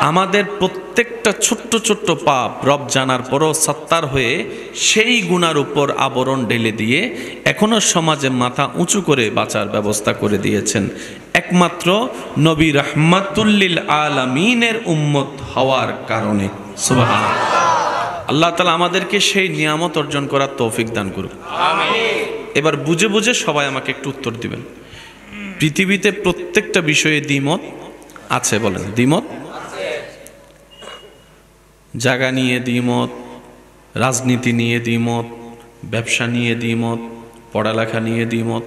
আমাদের প্রত্যেকটা ছোট্ট ছোট্ট পাপ রব জানার পরও সত্তার হয়ে সেই গুনার উপর আবরণ ঢেলে দিয়ে এখনো সমাজে মাথা উঁচু করে বাঁচার ব্যবস্থা করে দিয়েছেন একমাত্র নবী রাহমাতুল্লিল আলামিনের উম্মত হওয়ার কারণে। সুবহানাল্লাহ। আল্লাহ তাআলা আমাদেরকে সেই নিয়ামত অর্জন করার তৌফিক দান করুন। আমিন। এবার বুঝে বুঝে সবাই আমাকে একটু উত্তর দিবেন। পৃথিবীতে প্রত্যেকটা বিষয়ে দ্বিমত আছে, বলেন দ্বিমত। জায়গা নিয়ে দ্বিমত, রাজনীতি নিয়ে দ্বিমত, ব্যবসা নিয়ে দ্বিমত, পড়ালেখা নিয়ে দ্বিমত,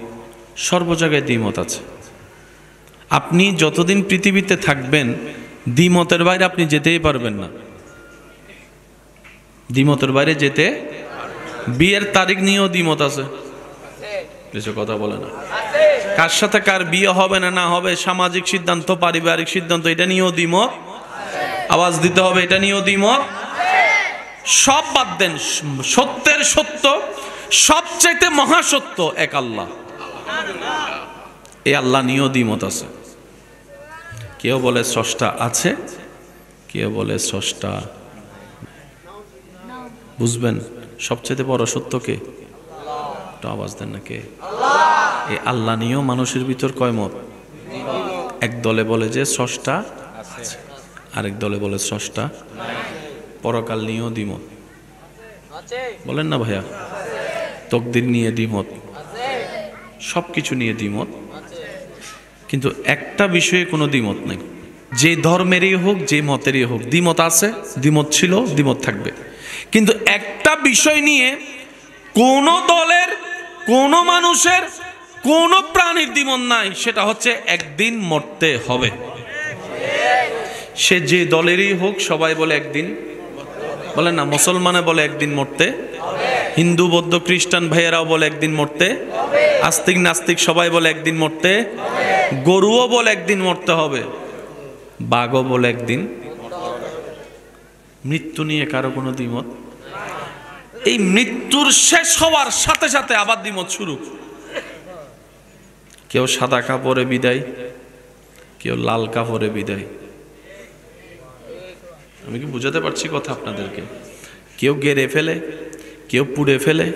সর্ব জায়গায় দ্বিমত আছে। আপনি যতদিন পৃথিবীতে থাকবেন দ্বিমতের বাইরে আপনি যেতেই পারবেন না। দ্বিমতের বাইরে যেতে, বিয়ের তারিখ নিয়েও দ্বিমত আছে, কিছু কথা বলে না। কার সাথে কার বিয়ে হবে না না হবে, সামাজিক সিদ্ধান্ত, পারিবারিক সিদ্ধান্ত, এটা নিয়েও দ্বিমত। আওয়াজ দিতে হবে, এটা নিয়েও দ্বিমত। সব বাদ দেন, সত্যের সত্য, সবচাইতে মহাসত্য এক আল্লাহ, এই আল্লাহ নিয়েও দ্বিমত আছে। কেউ বলে স্রষ্টা আছে, কেউ বলে স্রষ্টা। বুঝবেন সবচাইতে বড় সত্য কে? একটু আওয়াজ দেন না, কে? এই আল্লাহ নিয়েও মানুষের ভিতর কয় মত? এক দলে বলে যে স্রষ্টা আছে, আরেক দলে বলে স্রষ্টা। পরকাল নিয়েও দ্বিমত, বলেন না ভাইয়া? তকদির নিয়ে দ্বিমত, সবকিছু নিয়ে দ্বিমত, কিন্তু একটা বিষয়ে কোনো দ্বিমত নেই। যে ধর্মেরই হোক, যে মতেরই হোক, দ্বিমত আছে, দ্বিমত ছিল, দ্বিমত থাকবে। কিন্তু একটা বিষয় নিয়ে কোন দলের, কোন মানুষের, কোন প্রাণীর দ্বিমত নাই, সেটা হচ্ছে একদিন মরতে হবে। সে যে দলেরই হোক, সবাই বলে একদিন, বলে না, মুসলমানে বলে একদিন মরতে, হিন্দু বৌদ্ধ খ্রিস্টান ভাইয়েরাও বলে একদিন মরতে, আস্তিক নাস্তিক সবাই বলে একদিন মরতে, গরুও বলে একদিন মরতে হবে, বাঘও বলে একদিন। মৃত্যু নিয়ে কারো কোনো দ্বিমত? এই মৃত্যুর শেষ হওয়ার সাথে সাথে আবার দ্বিমত শুরু। কেউ সাদা কাপড়ে বিদায়, কেউ লাল কাপড়ে বিদায়। আমি কি বুঝাতে পারছি কথা আপনাদেরকে? কেউ গেড়ে ফেলে, কেউ পুড়ে ফেলে,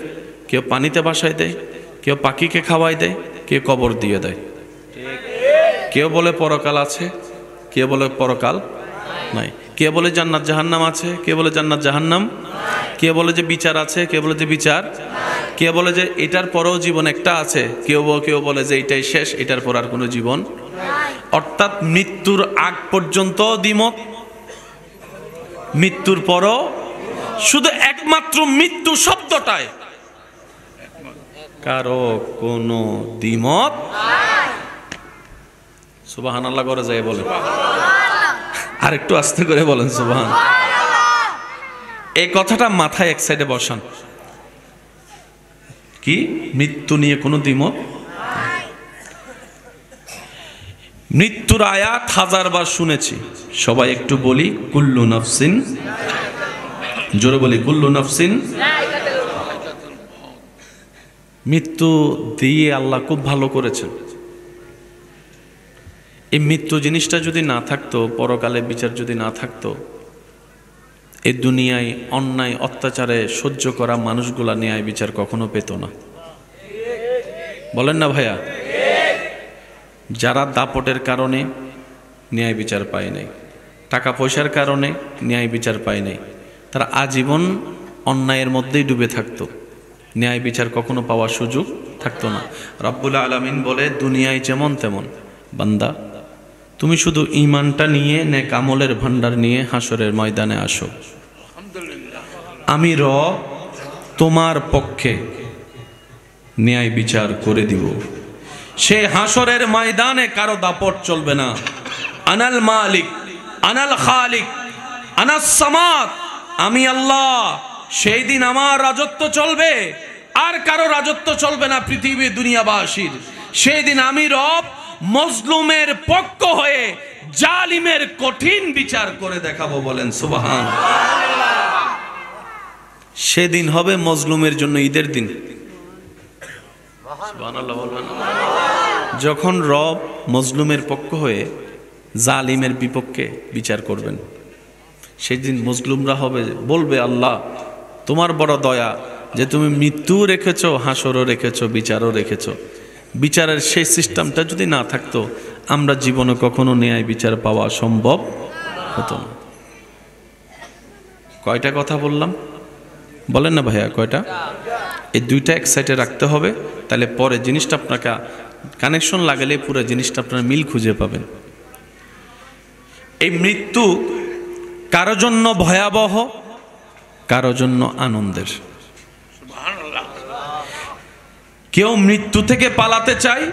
কেউ পানিতে ভাসায় দেয়, কেউ পাখিকে খাওয়াই দেয়, কেউ কবর দিয়ে দেয়। কেউ বলে পরকাল আছে, কেউ বলে পরকাল নাই, কেউ বলে জান্নাত জাহান্নাম আছে, কেউ বলে জান্নাত জাহান্নাম, কেউ বলে যে বিচার আছে, কেউ বলে যে বিচার, কেউ বলে যে এটার পরেও জীবন একটা আছে, কেউ বলে যে এটাই শেষ, এটার পর আর কোনো জীবন। অর্থাৎ মৃত্যুর আগ পর্যন্ত দ্বিমত, মৃত্যুর পরও। শুধু একমাত্র মৃত্যু শব্দটায় কারো কোনো দ্বিমত। সুবহানাল্লাহ করে যায় বলেন, আর একটু আস্তে করে বলেন সুবহান। এই কথাটা মাথায় এক সাইডে বসান। কি? মৃত্যু নিয়ে কোনো দ্বিমত। মৃত্যুর আয়াত হাজারবার শুনেছি, সবাই একটু বলি কুল্লু নাফসিন, জোরে বলি কুল্লু নাফসিন। মৃত্যু দিয়ে আল্লাহ খুব ভালো করেছেন। এই মৃত্যু জিনিসটা যদি না থাকতো, পরকালে বিচার যদি না থাকতো, এই দুনিয়ায় অন্যায় অত্যাচারে সহ্য করা মানুষগুলা ন্যায় বিচার কখনো পেত না। বলেন না ভাইয়া? যারা দাপটের কারণে ন্যায় বিচার পায় নাই, টাকা পয়সার কারণে ন্যায় বিচার পায় নাই, তারা আজীবন অন্যায়ের মধ্যেই ডুবে থাকতো, ন্যায় বিচার কখনো পাওয়ার সুযোগ থাকতো না। রব্বুল আলামিন বলে, দুনিয়ায় যেমন তেমন বান্দা, তুমি শুধু ঈমানটা নিয়ে, নেক আমলের ভান্ডার নিয়ে হাসরের ময়দানে আসো, আমি রব তোমার পক্ষে ন্যায় বিচার করে দিব। সে হাসরের ময়দানে কারো দাপট চলবে না। আনাল মালিক, আনাল খালিক, আনাস সামাদ, আমি আল্লাহ। সেই দিন আমার রাজত্ব চলবে, আর কারো রাজত্ব চলবে না পৃথিবী দুনিয়াবাসীর। সেই দিন আমি রব মজলুমের পক্ষ হয়ে জালিমের কঠিন বিচার করে দেখাবো। বলেন সুবহানাল্লাহ। সেদিন হবে মজলুমের জন্য ঈদের দিন। সুবহানাল্লাহ বলবেন। যখন রব মজলুমের পক্ষ হয়ে জালিমের বিপক্ষে বিচার করবেন। সেদিন মজলুমরা হবে, বলবে আল্লাহ তোমার বড় দয়া যে তুমি মৃত্যু রেখেছ, হাসরও রেখেছ, বিচারও রেখেছ। বিচারের সেই সিস্টেমটা যদি না থাকতো আমরা জীবনে কখনো ন্যায় বিচার পাওয়া সম্ভব হতো না। কয়টা কথা বললাম বলেন না ভাইয়া, কয়টা? এই দুইটা এক সাইডে রাখতে হবে, তাহলে পরে জিনিসটা আপনাকে কানেকশন লাগালে পুরো জিনিসটা আপনার মিল খুঁজে পাবেন। এই মৃত্যু কারো জন্য ভয়াবহ, কারো জন্য আনন্দের। কেউ মৃত্যু থেকে পালাতে চায়,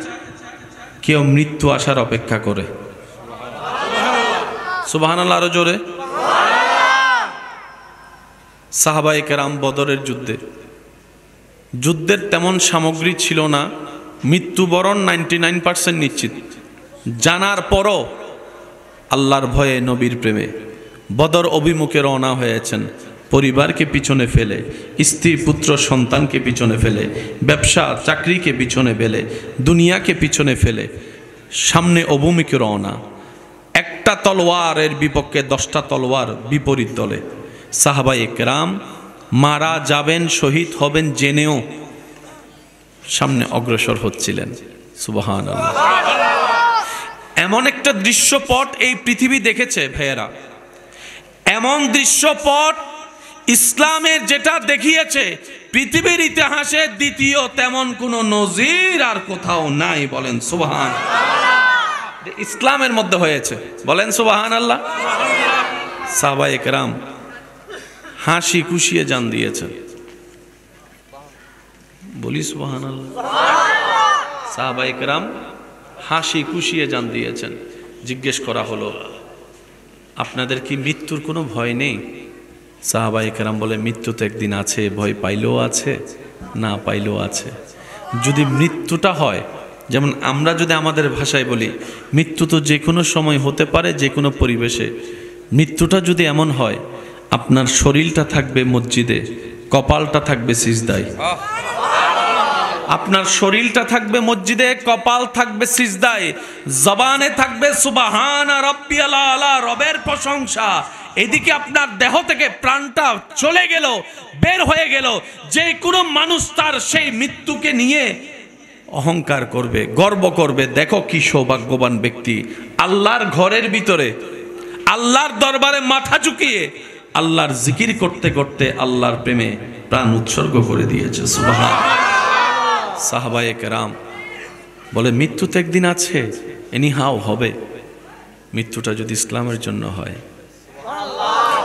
কেউ মৃত্যু আসার অপেক্ষা করে। সুবহানাল্লাহ, আরো জোরে। সাহাবায়ে কেরাম বদরের যুদ্ধের তেমন সামগ্রী ছিল না, মৃত্যুবরণ 99% নিশ্চিত। জানার পরও আল্লাহর ভয়ে, নবীর প্রেমে বদর অভিমুখে রওনা হয়েছেন। পরিবারকে পিছনে ফেলে, স্ত্রী পুত্র সন্তানকে পিছনে ফেলে, ব্যবসা চাকরিকে পিছনে ফেলে, দুনিয়াকে পিছনে ফেলে সামনে অভিমুখে রওনা। একটা তলোয়ারের বিপক্ষে 10টা তলোয়ার বিপরীত দলে। সাহাবায়ে কেরাম মারা যাবেন, শহীদ হবেন জেনেও সামনে অগ্রসর হচ্ছিলেন। সুবহানাল্লাহ। এমন একটা দৃশ্যপট এই পৃথিবী দেখেছে ভাইয়েরা, এমন দৃশ্যপট ইসলামের যেটা দেখিয়েছে পৃথিবীর ইতিহাসে দ্বিতীয় তেমন কোনো নজির আর কোথাও নাই। বলেন সুবহানাল্লাহ। ইসলামের মধ্যে হয়েছে, বলেন সুবহানাল্লাহ। সাহাবায়ে কেরাম হাসি খুশিয়ে জান দিয়েছেন, বলি সুবহানাল্লাহ। সাহাবায়ে কেরাম হাসি খুশিয়ে জান দিয়েছেন। জিজ্ঞেস করা হলো আপনাদের কি মৃত্যুর কোনো ভয় নেই? সাহাবায়ে কেরাম বলে মৃত্যু তো একদিন আছে, ভয় পাইলেও আছে, না পাইলেও আছে। যদি মৃত্যুটা হয়, যেমন আমরা যদি আমাদের ভাষায় বলি মৃত্যু তো যে কোনো সময় হতে পারে, যে কোনো পরিবেশে। মৃত্যুটা যদি এমন হয় আপনার শরীরটা থাকবে মসজিদে, কপালটা থাকবে সিজদায়। আপনার শরীরটা থাকবে মসজিদে, কপাল থাকবে সিজদায়, জবানে থাকবে সুবহান রাব্বিয়াল আলা, রবের প্রশংসা। এদিকে আপনার দেহ থেকে প্রাণটা চলে গেল, বের হয়ে গেল। যে কোনো মানুষ তার সেই মৃত্যুকে নিয়ে অহংকার করবে, গর্ব করবে, দেখো কি সৌভাগ্যবান ব্যক্তি। আল্লাহর ঘরের ভিতরে আল্লাহর দরবারে মাথা ঝুঁকিয়ে আল্লাহর জিকির করতে করতে আল্লাহর প্রেমে প্রাণ উৎসর্গ করে দিয়েছে। সুবহানাল্লাহ। সাহাবায়ে কেরাম বলে মৃত্যু তো একদিন আছে, এনিহাও হবে। মৃত্যুটা যদি ইসলামের জন্য হয়,